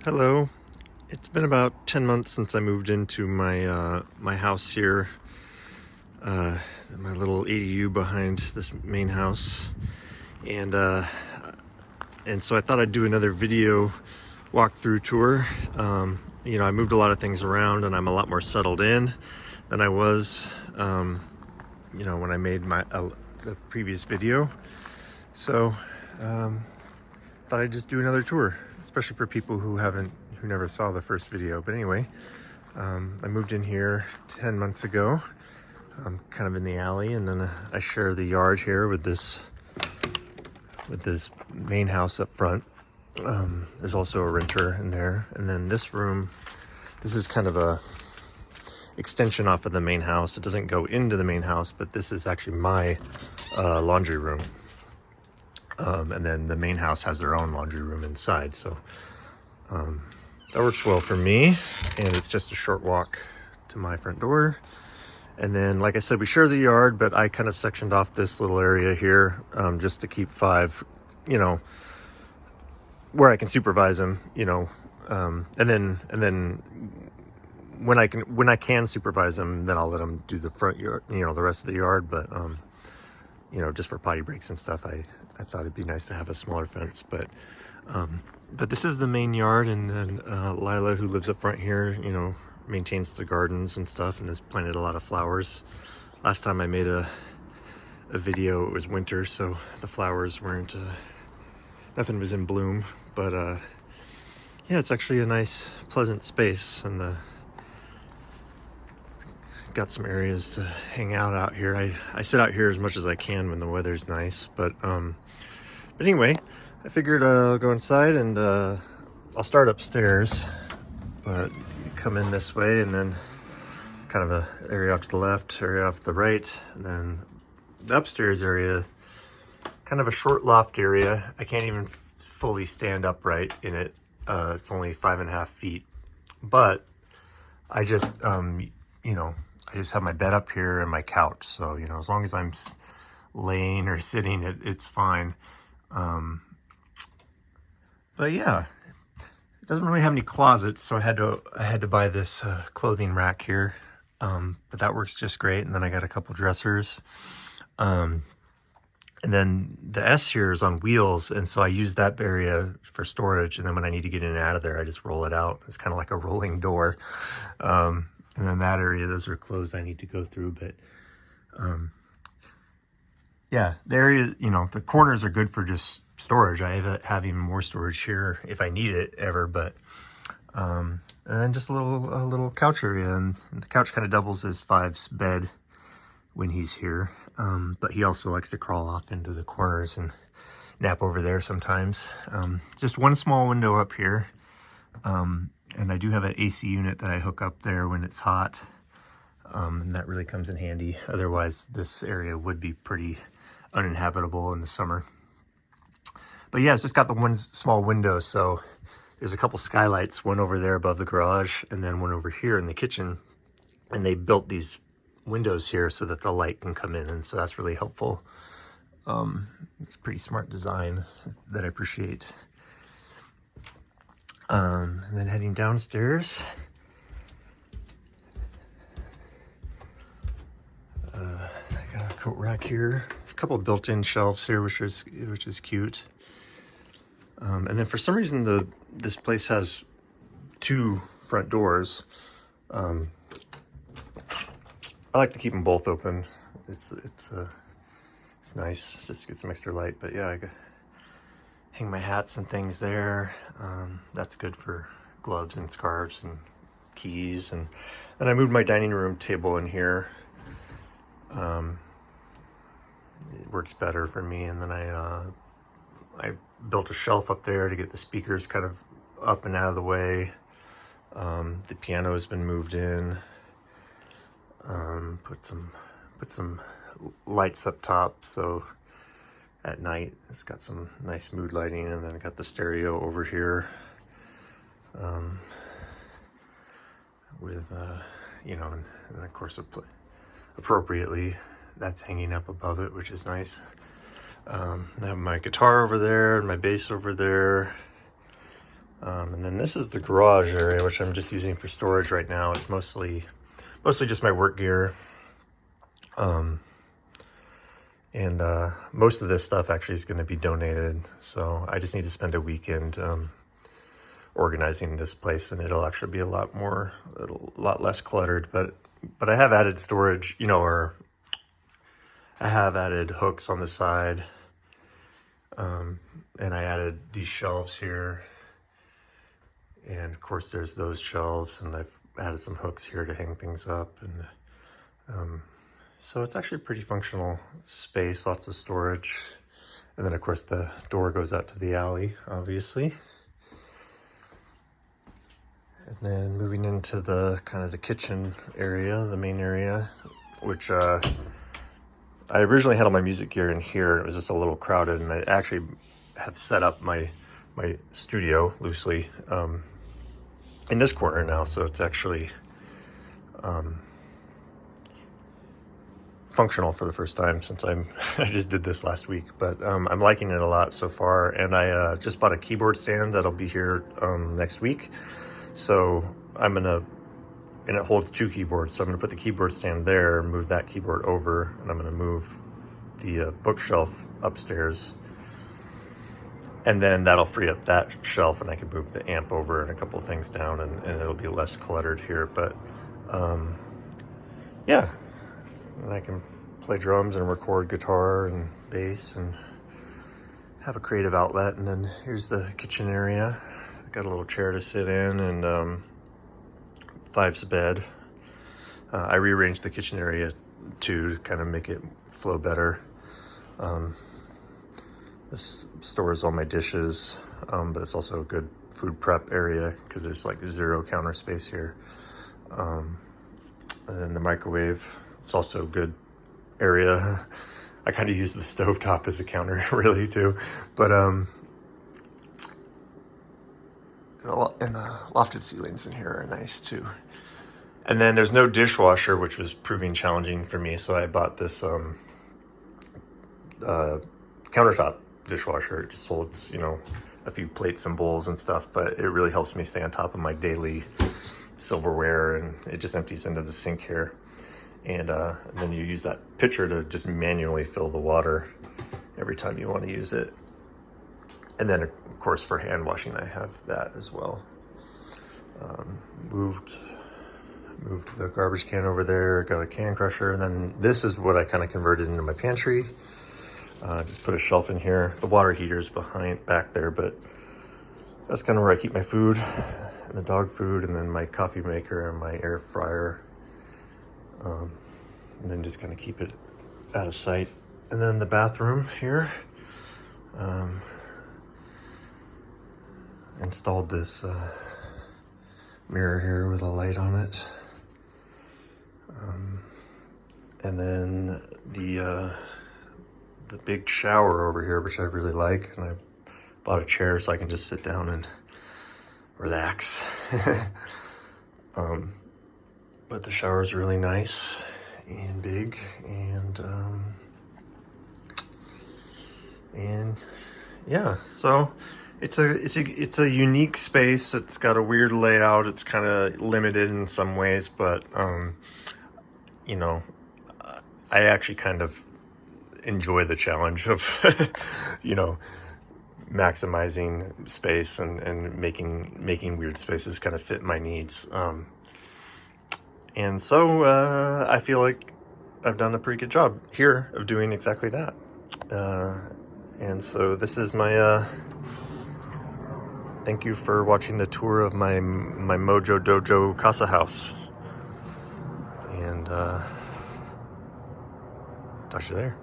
Hello. It's been about 10 months since I moved into my house here, my little ADU behind this main house, and so I thought I'd do another video walkthrough tour. I moved a lot of things around, and I'm a lot more settled in than I was, when I made the previous video. So thought I'd just do another tour, especially for people who never saw the first video. But anyway, I moved in here 10 months ago. I'm kind of in the alley, and then I share the yard here with this main house up front. There's also a renter in there, and then this room, this is kind of a extension off of the main house. It doesn't go into the main house, but this is actually my laundry room. And then the main house has their own laundry room inside, so that works well for me, and it's just a short walk to my front door. And then, like I said, we share the yard, but I kind of sectioned off this little area here just to keep 5, where I can supervise them, and then when I can supervise them, then I'll let them do the front yard, the rest of the yard. But just for potty breaks and stuff, I thought it'd be nice to have a smaller fence. But this is the main yard, and then Lila, who lives up front here, maintains the gardens and stuff and has planted a lot of flowers. Last time I made a video, it was winter, so the flowers weren't, nothing was in bloom. But yeah, it's actually a nice, pleasant space, and got some areas to hang out here. I sit out here as much as I can when the weather's nice, but anyway, I figured I'll go inside, and I'll start upstairs, but you come in this way, and then kind of a area off to the left, area off to the right, and then the upstairs area, kind of a short loft area. I can't even fully stand upright in it. It's only 5.5 feet, but I just I just have my bed up here and my couch, so as long as I'm laying or sitting, it's fine. But yeah, it doesn't really have any closets, so I had to buy this clothing rack here. But that works just great. And then I got a couple dressers. And then the S here is on wheels, and so I use that area for storage. And then when I need to get in and out of there, I just roll it out. It's kind of like a rolling door. And then that area, those are clothes I need to go through. But yeah, the area, the corners are good for just storage. I have even more storage here if I need it ever. But and then just a little couch area, and the couch kind of doubles as Five's bed when he's here. But he also likes to crawl off into the corners and nap over there sometimes. Just one small window up here. And I do have an AC unit that I hook up there when it's hot. And that really comes in handy. Otherwise, this area would be pretty uninhabitable in the summer. But yeah, it's just got the one small window. So there's a couple skylights, one over there above the garage, and then one over here in the kitchen. And they built these windows here so that the light can come in. And so that's really helpful. It's a pretty smart design that I appreciate. And then heading downstairs, I got a coat rack here, a couple of built-in shelves here, which is cute. And then for some reason, this place has 2 front doors. I like to keep them both open. It's nice just to get some extra light. But yeah, hang my hats and things there. That's good for gloves and scarves and keys. And then I moved my dining room table in here. It works better for me. And then I built a shelf up there to get the speakers kind of up and out of the way. The piano has been moved in. Put some lights up top, so at night it's got some nice mood lighting. And then I got the stereo over here with and of course appropriately that's hanging up above it, which is nice. I have my guitar over there and my bass over there. And then this is the garage area, which I'm just using for storage right now. It's mostly just my work gear. And most of this stuff actually is going to be donated. So I just need to spend a weekend organizing this place, and it'll actually be a lot less cluttered. But I have added storage, or I have added hooks on the side. And I added these shelves here. And of course there's those shelves, and I've added some hooks here to hang things up. And so it's actually a pretty functional space, lots of storage. And then of course the door goes out to the alley, obviously. And then moving into the kind of the kitchen area, the main area, which I originally had all my music gear in here. It was just a little crowded, and I actually have set up my studio loosely in this corner now, so it's actually functional for the first time since I just did this last week. But I'm liking it a lot so far, and I just bought a keyboard stand that'll be here next week. So and it holds 2 keyboards, so I'm gonna put the keyboard stand there, move that keyboard over, and I'm gonna move the bookshelf upstairs, and then that'll free up that shelf, and I can move the amp over and a couple of things down, and it'll be less cluttered here. But yeah, and I can play drums and record guitar and bass and have a creative outlet. And then here's the kitchen area. I've got a little chair to sit in, and Five's bed. I rearranged the kitchen area to kind of make it flow better. This stores all my dishes, but it's also a good food prep area because there's like 0 counter space here. And then the microwave, it's also a good area. I kind of use the stovetop as a counter really too, but and the lofted ceilings in here are nice too. And then there's no dishwasher, which was proving challenging for me, so I bought this countertop dishwasher. It just holds, a few plates and bowls and stuff, but it really helps me stay on top of my daily silverware, and it just empties into the sink here. And then you use that pitcher to just manually fill the water every time you want to use it. And then of course for hand washing, I have that as well. Moved the garbage can over there, got a can crusher, and then this is what I kind of converted into my pantry. Just put a shelf in here. The water heater's back there, but that's kind of where I keep my food and the dog food, and then my coffee maker and my air fryer. And then just kind of keep it out of sight. And then the bathroom here. Installed this mirror here with a light on it. And then the big shower over here, which I really like, and I bought a chair so I can just sit down and relax. But the shower is really nice and big, and yeah, so it's a unique space. It's got a weird layout. It's kind of limited in some ways, but I actually kind of enjoy the challenge of maximizing space and making weird spaces kind of fit my needs. And so I feel like I've done a pretty good job here of doing exactly that. And so this is my thank you for watching the tour of my Mojo Dojo Casa house. And talk to you there.